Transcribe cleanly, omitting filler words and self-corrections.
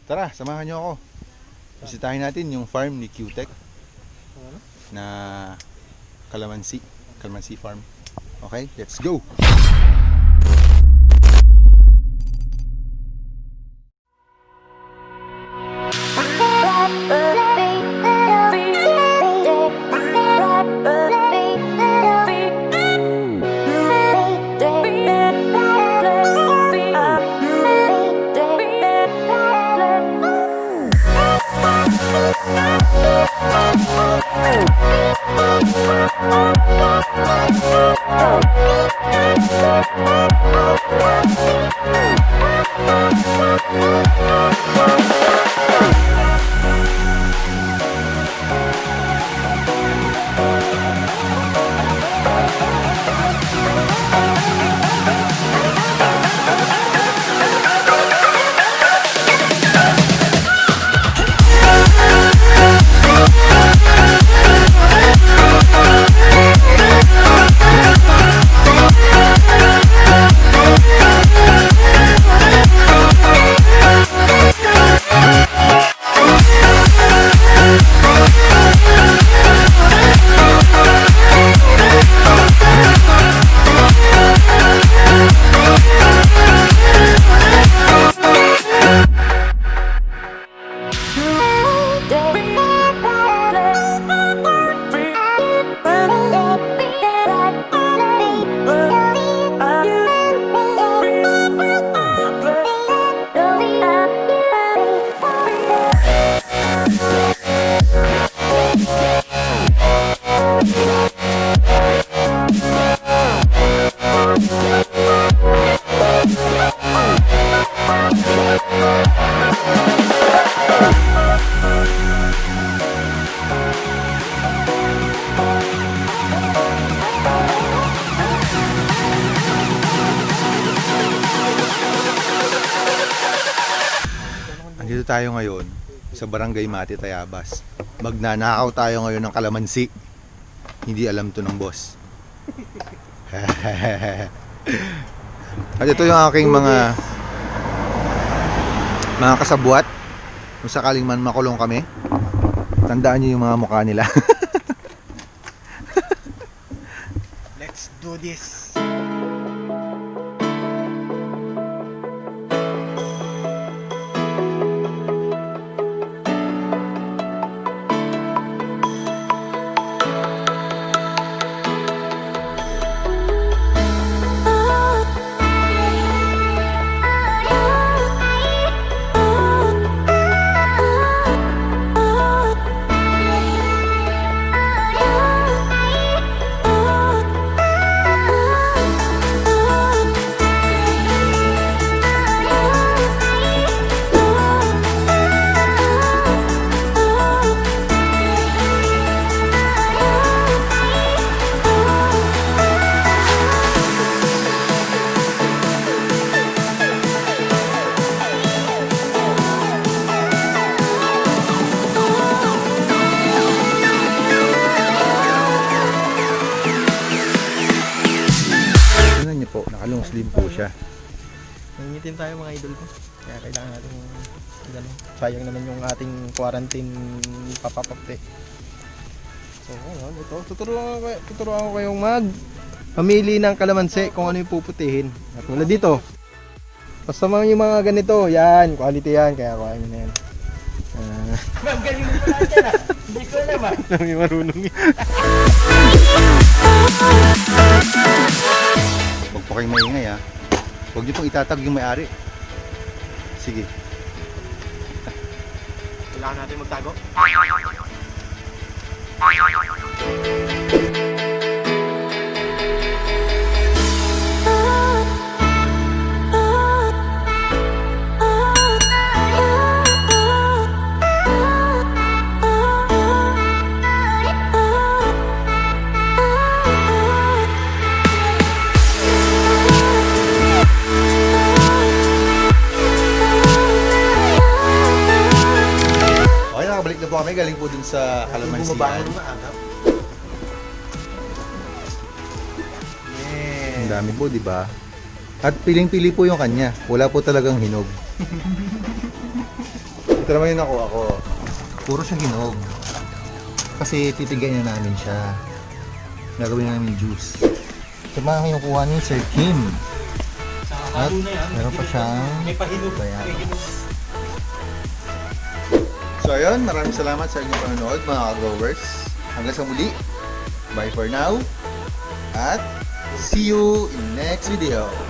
Tara, samahan nyo ako. Bisitahin natin yung farm ni Qtech na Calamansi farm. Okay, let's go! Dito tayo ngayon sa Barangay Mati, Tayabas. Magnanakaw tayo ngayon ng kalamansi. Hindi alam to ng boss. At ito yung aking mga kasabwat. Kung sakaling man makulong kami, tandaan nyo yung mga mukha nila. Let's do this. Nakalong slim po siya. Nangingitim tayo mga idol ko. Kaya kailangan natin ganun. Sayang naman yung ating quarantine papapapte. So, ito. Tuturuan ko kayong pamili ng kalamansi kung ano yung puputihin. At wala dito. Basta yung mga ganito, yan, quality yan. Kaya kuha nyo na yan. Ma'am, galing mo pala dyan ah. Hindi ko naman. May marunong yan. Huwag po kayong maingay ha. Huwag niyo pong itatag yung may-ari. Sige. Kailangan natin magtago. Nakabalik na po kami, galing po dun sa Calamansian. Yeah. Ang dami po, di ba? At piling-pili po yung kanya. Wala po talagang hinog. Ito naman yung nakuha ko. Puro siyang hinog. Kasi titigyan na namin siya. Gagawin namin juice. Ito mga kinukuha ni Sir Kim. At meron pa siyang Tayabas. So ayun, maraming salamat sa inyong panonood mga ka-growers. Hanggang sa muli. Bye for now. At see you in next video.